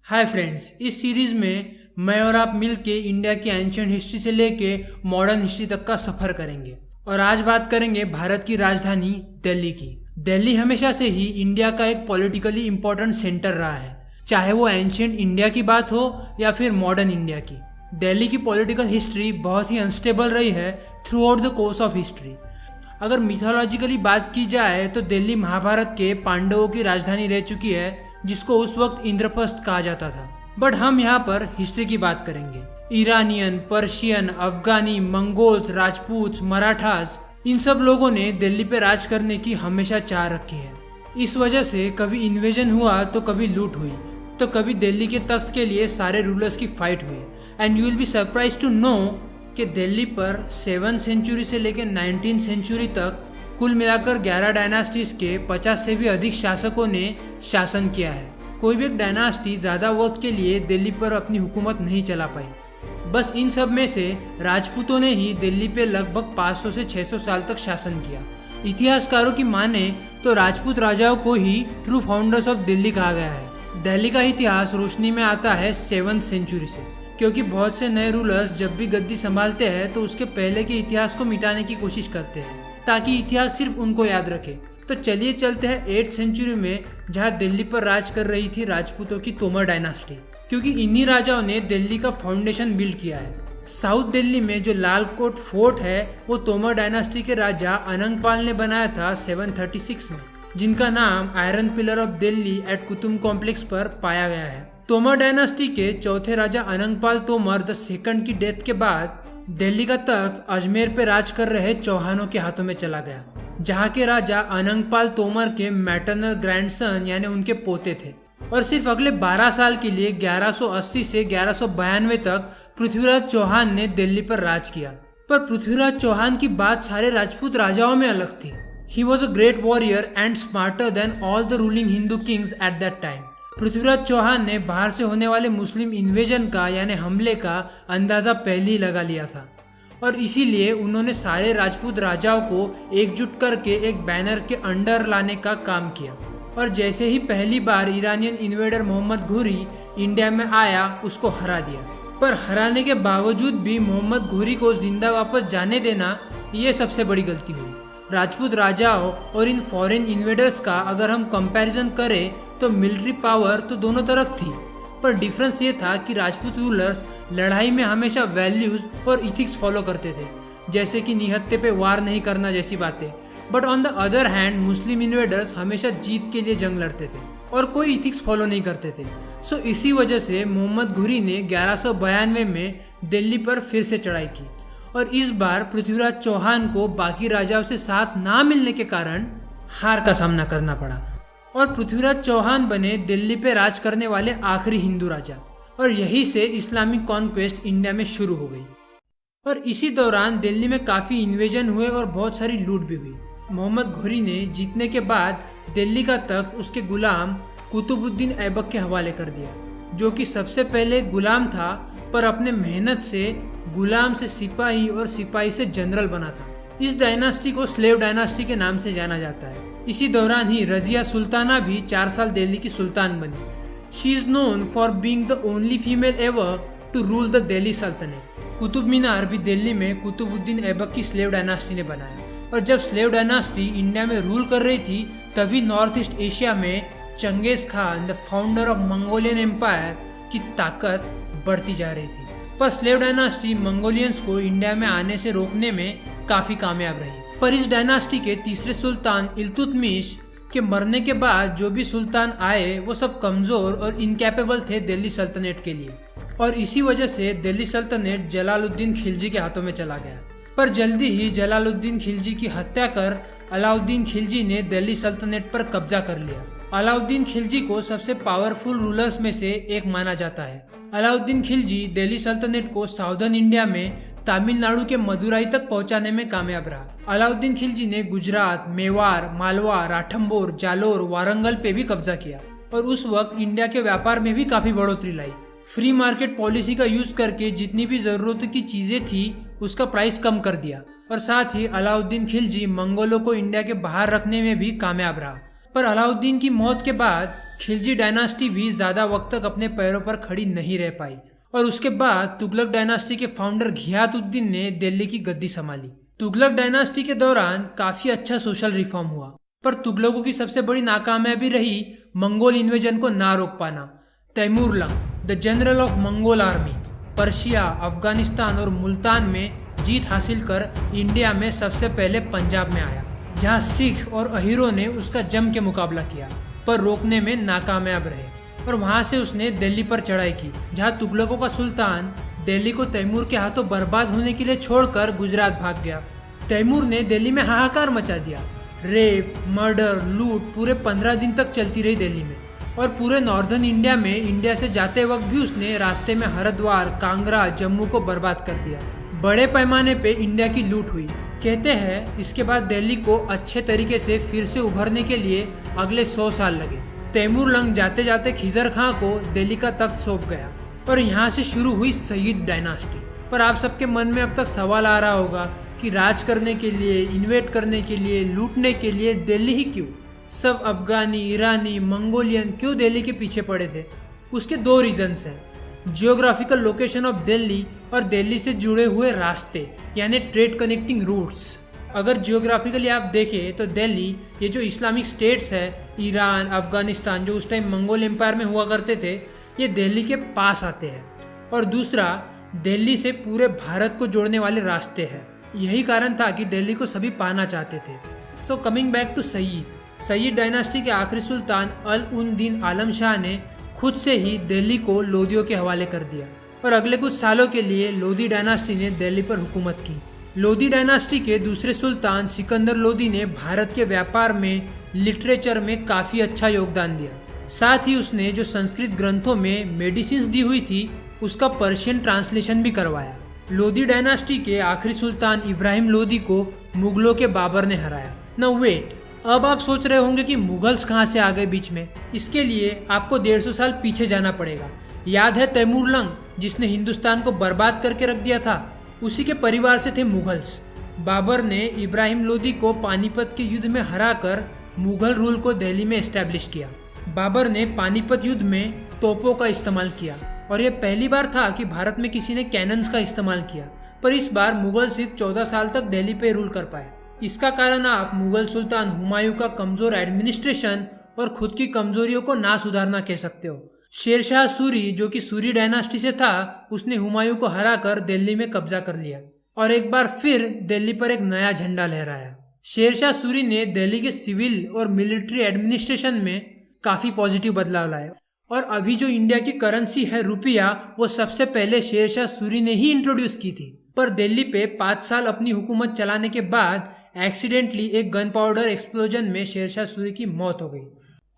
Hi friends, इस series में मैं और आप मिलके इंडिया की एंशिएंट हिस्ट्री से लेके मॉडर्न हिस्ट्री तक का सफर करेंगे। और आज बात करेंगे भारत की राजधानी दिल्ली की। दिल्ली हमेशा से ही इंडिया का एक पॉलिटिकली इम्पोर्टेंट सेंटर रहा है, चाहे वो एंशिएंट इंडिया की बात हो या फिर मॉडर्न इंडिया की। दिल्ली की पॉलिटिकल हिस्ट्री बहुत ही अनस्टेबल रही है through out the course of history. अगर मिथोलॉजिकली बात की जाए तो दिल्ली महाभारत के पांडवों की राजधानी रह चुकी है, जिसको उस वक्त इंद्रप्रस्थ कहा जाता था। बट हम यहाँ पर हिस्ट्री की बात करेंगे। ईरानियन, पर्शियन, अफगानी, मंगोल्स, राजपूत, मराठास, इन सब लोगों ने दिल्ली पे राज करने की हमेशा चाह रखी है। इस वजह से कभी इन्वेजन हुआ तो कभी लूट हुई, तो कभी दिल्ली के तख्त के लिए सारे रूलर्स की फाइट हुई। And you will be surprise to know कि दिल्ली पर 7th सेंचुरी से लेकर 19th सेंचुरी तक कुल मिलाकर 11 डायनास्टीज के 50 से भी अधिक शासकों ने शासन किया है। कोई भी एक डायनास्टी ज़्यादा वक्त के लिए दिल्ली पर अपनी हुकूमत नहीं चला पाई। बस इन सब में से राजपूतों ने ही दिल्ली पे लगभग 500 से 600 साल तक शासन किया। इतिहासकारों की माने तो राजपूत राजाओं को ही ट्रू फाउंडर्स ऑफ दिल्ली कहा गया है। दिल्ली का इतिहास रोशनी में आता है 7th सेंचुरी से, क्योंकि बहुत से नए रूलर्स जब भी गद्दी संभालते हैं तो उसके पहले के इतिहास को मिटाने की कोशिश करते हैं ताकि इतिहास सिर्फ उनको याद रखे। तो चलिए चलते हैं 8th सेंचुरी में, जहां दिल्ली पर राज कर रही थी राजपूतों की तोमर डायनास्टी, क्योंकि इन्हीं राजाओं ने दिल्ली का फाउंडेशन बिल्ड किया है। साउथ दिल्ली में जो लाल कोट फोर्ट है वो तोमर डायनास्टी के राजा अनंगपाल ने बनाया था 736 में, जिनका नाम iron pillar of Delhi at Qutub complex पर पाया गया है। तोमर डायनास्टी के चौथे राजा अनंगपाल तोमर द सेकंड की डेथ के बाद दिल्ली का तख्त अजमेर पे राज कर रहे चौहानों के हाथों में चला गया, जहाँ के राजा अनंगपाल तोमर के मैटरनल ग्रैंडसन यानी उनके पोते थे। और सिर्फ अगले 12 साल के लिए 1180 से 1192 तक पृथ्वीराज चौहान ने दिल्ली पर राज किया। पर पृथ्वीराज चौहान की बात सारे राजपूत राजाओं में अलग थी। He was a great warrior and smarter than all the ruling Hindu kings at that time. Prithviraj Chauhan ने बाहर से होने वाले मुस्लिम इन्वेजन का यानी हमले का अंदाजा पहले ही लगा लिया था, और इसीलिए उन्होंने सारे राजपूत राजाओं को एकजुट करके एक बैनर के अंडर लाने का काम किया। और जैसे ही पहली बार ईरानियन इन्वेडर मोहम्मद घुरी इंडिया में आया, उसको हरा दिया। पर हराने के बावजूद भी मोहम्मद घुरी को जिंदा वापस जाने देना, ये सबसे बड़ी गलती हुई। राजपूत राजाओं और इन फॉरेन इन्वेडर्स का अगर हम कंपैरिजन करें तो मिलिट्री पावर तो दोनों तरफ थी, पर डिफरेंस ये था कि राजपूत रूलर्स लड़ाई में हमेशा वैल्यूज और इथिक्स फॉलो करते थे, जैसे कि निहत्थे पे वार नहीं करना जैसी बातें। But on the other hand Muslim invaders हमेशा जीत के लिए जंग लड़ते थे और कोई इथिक्स फॉलो नहीं करते थे। सो इसी वजह से मोहम्मद घुरी ने 1192 में दिल्ली पर फिर से चढ़ाई की, और इस बार पृथ्वीराज चौहान को बाकी राजाओं से साथ ना मिलने के कारण हार का सामना करना पड़ा, और पृथ्वीराज चौहान बने दिल्ली पे राज करने वाले आखिरी हिंदू राजा। और यहीं से इस्लामिक कॉन्क्वेस्ट इंडिया में शुरू हो गई। और इसी दौरान दिल्ली में काफ़ी इन्वेजन हुए और बहुत सारी लूट भी हुई। मोहम्मद घुरी ने जीतने के बाद दिल्ली का तख्त उसके गुलाम कुतुबुद्दीन ऐबक के हवाले कर दिया, जो कि सबसे पहले गुलाम था, पर अपने मेहनत से गुलाम से सिपाही और सिपाही से जनरल बना था। इस डायनास्टी को स्लेव डायनास्टी के नाम से जाना जाता है। इसी दौरान ही रजिया सुल्ताना भी 4 साल दिल्ली की सुल्तान बनी। She is known for being the only female ever to rule the Delhi सल्तनत। कुतुब मीनार भी दिल्ली में कुतुबुद्दीन ऐबक की स्लेव डायनास्टी ने बनाया। और जब स्लेव डायनास्टी इंडिया में रूल कर रही थी, तभी नॉर्थ ईस्ट एशिया में Genghis Khan the founder of Mongolian empire की ताकत बढ़ती जा रही थी। पर स्लेव डायनास्टी मंगोलियंस को इंडिया में आने से रोकने में काफी कामयाब रही। पर इस डायनास्टी के तीसरे सुल्तान इल्तुतमिश के मरने के बाद जो भी सुल्तान आए वो सब कमजोर और इनकैपेबल थे दिल्ली सल्तनत के लिए, और इसी वजह से दिल्ली सल्तनत जलालुद्दीन खिलजी के हाथों में चला गया। पर जल्दी ही जलालुद्दीन खिलजी की हत्या कर अलाउद्दीन खिलजी ने दिल्ली सल्तनत पर कब्जा कर लिया। अलाउद्दीन खिलजी को सबसे पावरफुल रूलर्स में से एक माना जाता है। अलाउद्दीन खिलजी दिल्ली सल्तनत को साउदर्न इंडिया में तमिलनाडु के मदुराई तक पहुंचाने में कामयाब रहा। अलाउद्दीन खिलजी ने गुजरात, मेवाड़, मालवा, राठौर, जालोर, वारंगल पे भी कब्जा किया, और उस वक्त इंडिया के व्यापार में भी काफी बढ़ोतरी लाई। फ्री मार्केट पॉलिसी का यूज करके जितनी भी जरूरत की चीजें थी उसका प्राइस कम कर दिया, और साथ ही अलाउद्दीन खिलजी मंगोलों को इंडिया के बाहर रखने में भी कामयाब रहा। पर अलाउद्दीन की मौत के बाद खिलजी डायनास्टी भी ज़्यादा वक्त तक अपने पैरों पर खड़ी नहीं रह पाई और उसके बाद तुगलक डायनास्टी के फाउंडर घियातुद्दीन ने दिल्ली की गद्दी संभाली। तुगलक डायनास्टी के दौरान काफ़ी अच्छा सोशल रिफॉर्म हुआ, पर तुगलकों की सबसे बड़ी नाकामयाबी रही मंगोल इन्वेजन को ना रोक पाना। Timur Lang, the general of Mongol army, Persia, Afghanistan और मुल्तान में जीत हासिल कर इंडिया में सबसे पहले पंजाब में आया, जहां सिख और अहीरों ने उसका जम के मुकाबला किया पर रोकने में नाकामयाब रहे और वहां से उसने दिल्ली पर चढ़ाई की, जहां तुगलकों का सुल्तान दिल्ली को तैमूर के हाथों बर्बाद होने के लिए छोड़कर गुजरात भाग गया। तैमूर ने दिल्ली में हाहाकार मचा दिया। रेप, मर्डर, लूट पूरे 15 दिन तक चलती रही दिल्ली में और पूरे नॉर्दर्न इंडिया में इंडिया से जाते वक्त भी उसने रास्ते में हरिद्वार, कांगड़ा, जम्मू को बर्बाद कर दिया। बड़े पैमाने पे इंडिया की लूट हुई। कहते हैं इसके बाद दिल्ली को अच्छे तरीके से फिर से उभरने के लिए अगले 100 साल लगे। तैमूर लंग जाते जाते खिजर खां को दिल्ली का तख्त सौंप गया और यहाँ से शुरू हुई सईद डायनास्टी। पर आप सबके मन में अब तक सवाल आ रहा होगा कि राज करने के लिए, इन्वेट करने के लिए, लूटने के लिए दिल्ली ही क्यों? सब अफगानी, ईरानी, मंगोलियन क्यों दिल्ली के पीछे पड़े थे? उसके 2 रीजन्स हैं, जियोग्राफिकल लोकेशन ऑफ दिल्ली और दिल्ली से जुड़े हुए रास्ते यानी ट्रेड कनेक्टिंग रूट्स। अगर जियोग्राफिकली आप देखें तो दिल्ली, ये जो इस्लामिक स्टेट्स है, ईरान, अफगानिस्तान, जो उस टाइम मंगोल एम्पायर में हुआ करते थे, ये दिल्ली के पास आते हैं। और दूसरा, दिल्ली से पूरे भारत को जोड़ने वाले रास्ते हैं। यही कारण था कि दिल्ली को सभी पाना चाहते थे। So coming back to Sayyid dynasty के आखिरी सुल्तान अल-उन-दीन आलम शाह ने खुद से ही दिल्ली को लोदियों के हवाले कर दिया और अगले कुछ सालों के लिए लोदी डायनास्टी ने दिल्ली पर हुकूमत की। लोदी डायनास्टी के दूसरे सुल्तान सिकंदर लोदी ने भारत के व्यापार में, लिटरेचर में काफ़ी अच्छा योगदान दिया। साथ ही उसने जो संस्कृत ग्रंथों में मेडिसिन्स दी हुई थी, उसका पर्शियन ट्रांसलेशन भी करवाया। लोदी डायनास्टी के आखिरी सुल्तान इब्राहिम लोदी को मुगलों के बाबर ने हराया। नाउ वेट, अब आप सोच रहे होंगे कि मुगल्स कहाँ से आ गए बीच में? इसके लिए आपको 150 साल पीछे जाना पड़ेगा। याद है तैमूर लंग, जिसने हिंदुस्तान को बर्बाद करके रख दिया था? उसी के परिवार से थे मुगल्स। बाबर ने इब्राहिम लोदी को पानीपत के युद्ध में हराकर मुगल रूल को दिल्ली में एस्टेब्लिश किया। बाबर ने पानीपत युद्ध में तोपों का इस्तेमाल किया और यह पहली बार था कि भारत में किसी ने कैनन्स का इस्तेमाल किया। पर इस बार मुगल सिर्फ 14 साल तक दिल्ली पे रूल कर पाए। इसका कारण आप मुगल सुल्तान हुमायूं का कमजोर एडमिनिस्ट्रेशन और खुद की कमजोरियों को ना सुधारना कह सकते हो। शेरशाह सूरी, जो कि सूरी डायनास्टी से था, उसने हुमायूं को हराकर दिल्ली में कब्जा कर लिया और एक बार फिर दिल्ली पर एक नया झंडा लहराया। शेरशाह सूरी ने दिल्ली के सिविल और मिलिट्री एडमिनिस्ट्रेशन में काफी पॉजिटिव बदलाव लाए और अभी जो इंडिया की करेंसी है रुपया, वो सबसे पहले शेरशाह सूरी ने ही इंट्रोड्यूस की थी। पर दिल्ली पे 5 साल अपनी हुकूमत चलाने के बाद एक्सीडेंटली एक गन पाउडर एक्सप्लोजन में शेरशाह सूरी की मौत हो गई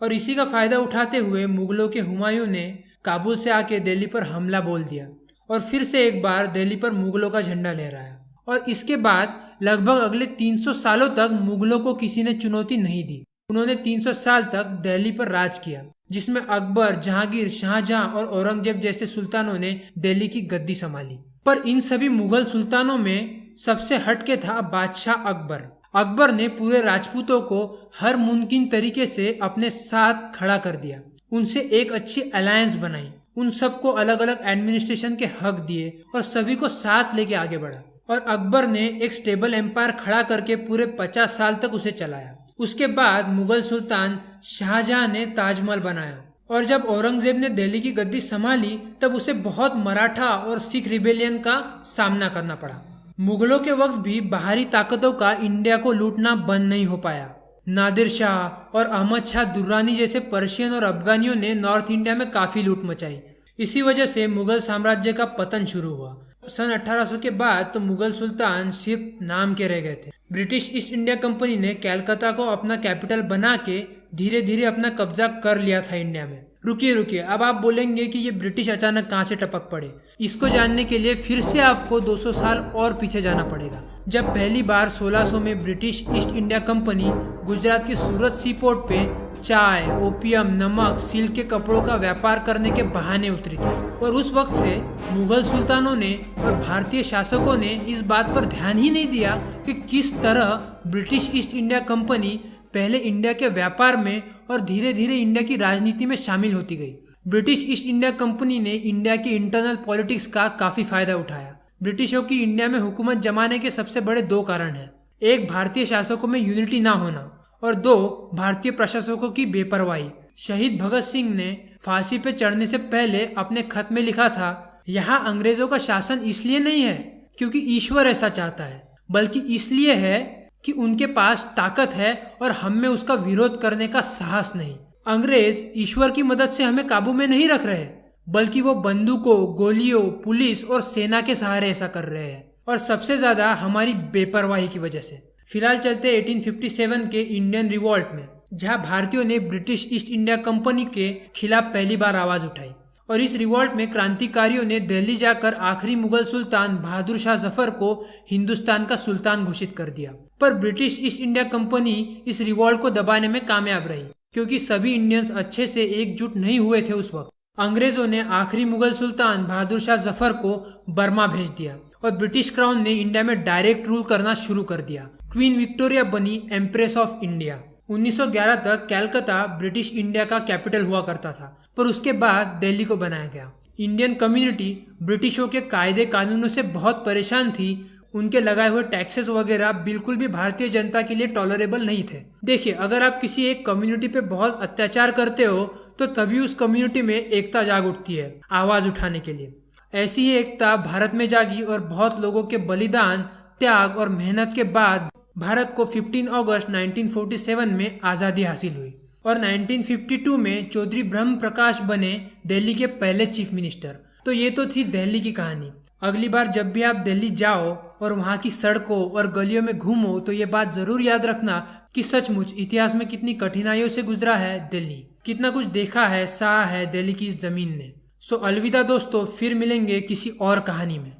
और इसी का फायदा उठाते हुए मुगलों के हुमायूं ने काबुल से आके दिल्ली पर हमला बोल दिया और फिर से एक बार दिल्ली पर मुगलों का झंडा लहराया। और इसके बाद लगभग अगले 300 सालों तक मुगलों को किसी ने चुनौती नहीं दी। उन्होंने 300 साल तक दिल्ली पर राज किया, जिसमें अकबर, जहांगीर, शाहजहां और औरंगजेब जैसे सुल्तानों ने दिल्ली की गद्दी संभाली। पर इन सभी मुगल सुल्तानों में सबसे हटके था बादशाह अकबर। अकबर ने पूरे राजपूतों को हर मुमकिन तरीके से अपने साथ खड़ा कर दिया, उनसे एक अच्छी अलायंस बनाई, उन सबको अलग अलग एडमिनिस्ट्रेशन के हक दिए और सभी को साथ लेके आगे बढ़ा। और अकबर ने एक स्टेबल एम्पायर खड़ा करके पूरे 50 साल तक उसे चलाया। उसके बाद मुगल सुल्तान शाहजहां ने ताजमहल बनाया और जब औरंगजेब ने दिल्ली की गद्दी संभाली तब उसे बहुत मराठा और सिख रिबेलियन का सामना करना पड़ा। मुगलों के वक्त भी बाहरी ताकतों का इंडिया को लूटना बंद नहीं हो पाया। नादिर शाह और अहमद शाह दुर्रानी जैसे पर्शियन और अफगानियों ने नॉर्थ इंडिया में काफी लूट मचाई। इसी वजह से मुगल साम्राज्य का पतन शुरू हुआ। सन 1800 के बाद तो मुगल सुल्तान सिर्फ नाम के रह गए थे। ब्रिटिश ईस्ट इंडिया कंपनी ने कलकत्ता को अपना कैपिटल बना के धीरे धीरे अपना कब्जा कर लिया था इंडिया में। रुकिए, अब आप बोलेंगे कि ये ब्रिटिश अचानक कहाँ से टपक पड़े। इसको जानने के लिए फिर से आपको 200 साल और पीछे जाना पड़ेगा, जब पहली बार 1600 में British east India company Gujarat के सूरत सी पोर्ट पे चाय, ओपियम, नमक, सिल्क के कपड़ों का व्यापार करने के बहाने उतरी थी। और उस वक्त से मुगल सुल्तानों ने और भारतीय शासकों ने इस बात पर ध्यान ही नहीं दिया कि किस तरह ब्रिटिश ईस्ट इंडिया कंपनी पहले इंडिया के व्यापार में और धीरे धीरे इंडिया की राजनीति में शामिल होती गई। ब्रिटिश ईस्ट इंडिया कंपनी ने इंडिया के इंटरनल पॉलिटिक्स का काफी फायदा उठाया। ब्रिटिशों की इंडिया में हुकूमत जमाने के सबसे बड़े दो कारण हैं। एक, भारतीय शासकों में यूनिटी ना होना, और दो, भारतीय प्रशासकों की बेपरवाही। शहीद भगत सिंह ने फांसी पे चढ़ने से पहले अपने खत में लिखा था, यहाँ अंग्रेजों का शासन इसलिए नहीं है क्योंकि ईश्वर ऐसा चाहता है, बल्कि इसलिए है कि उनके पास ताकत है और हम में उसका विरोध करने का साहस नहीं। अंग्रेज ईश्वर की मदद से हमें काबू में नहीं रख रहे, बल्कि वो बंदूकों, गोलियों, पुलिस और सेना के सहारे ऐसा कर रहे हैं, और सबसे ज्यादा हमारी बेपरवाही की वजह से। फिलहाल चलते 1857 के इंडियन रिवॉल्ट में, जहां भारतीयों ने ब्रिटिश ईस्ट इंडिया कंपनी के खिलाफ पहली बार आवाज उठाई। और इस रिवॉल्ट में क्रांतिकारियों ने दिल्ली जाकर आखिरी मुगल सुल्तान बहादुर शाह जफर को हिंदुस्तान का सुल्तान घोषित कर दिया। पर ब्रिटिश ईस्ट इंडिया कंपनी इस रिवॉल्ट को दबाने में कामयाब रही, क्योंकि सभी इंडियंस अच्छे से एकजुट नहीं हुए थे उस वक्त। अंग्रेजों ने आखिरी मुगल सुल्तान बहादुर शाह जफर को बर्मा भेज दिया और ब्रिटिश क्राउन ने इंडिया में डायरेक्ट रूल करना शुरू कर दिया। क्वीन विक्टोरिया बनी एम्प्रेस ऑफ इंडिया। 1911 तक कलकत्ता ब्रिटिश इंडिया का कैपिटल हुआ करता था, पर उसके बाद दिल्ली को बनाया गया। इंडियन कम्युनिटी ब्रिटिशों के कायदे कानूनों से बहुत परेशान थी। उनके लगाए हुए टैक्सेस वगैरह बिल्कुल भी भारतीय जनता के लिए टॉलरेबल नहीं थे। देखिए, अगर आप किसी एक कम्युनिटी पे बहुत अत्याचार करते हो तो तभी उस कम्युनिटी में एकता जाग उठती है आवाज उठाने के लिए। ऐसी ही एकता भारत में जागी और बहुत लोगों के बलिदान, त्याग और मेहनत के बाद भारत को 15 अगस्त 1947 में आज़ादी हासिल हुई और 1952 में चौधरी ब्रह्म प्रकाश बने दिल्ली के पहले चीफ मिनिस्टर। तो ये तो थी दिल्ली की कहानी। अगली बार जब भी आप दिल्ली जाओ और वहाँ की सड़कों और गलियों में घूमो तो ये बात जरूर याद रखना कि सचमुच इतिहास में कितनी कठिनाइयों से गुजरा है दिल्ली, कितना कुछ देखा है, सहा है दिल्ली की इस जमीन ने। सो अलविदा दोस्तों, फिर मिलेंगे किसी और कहानी में।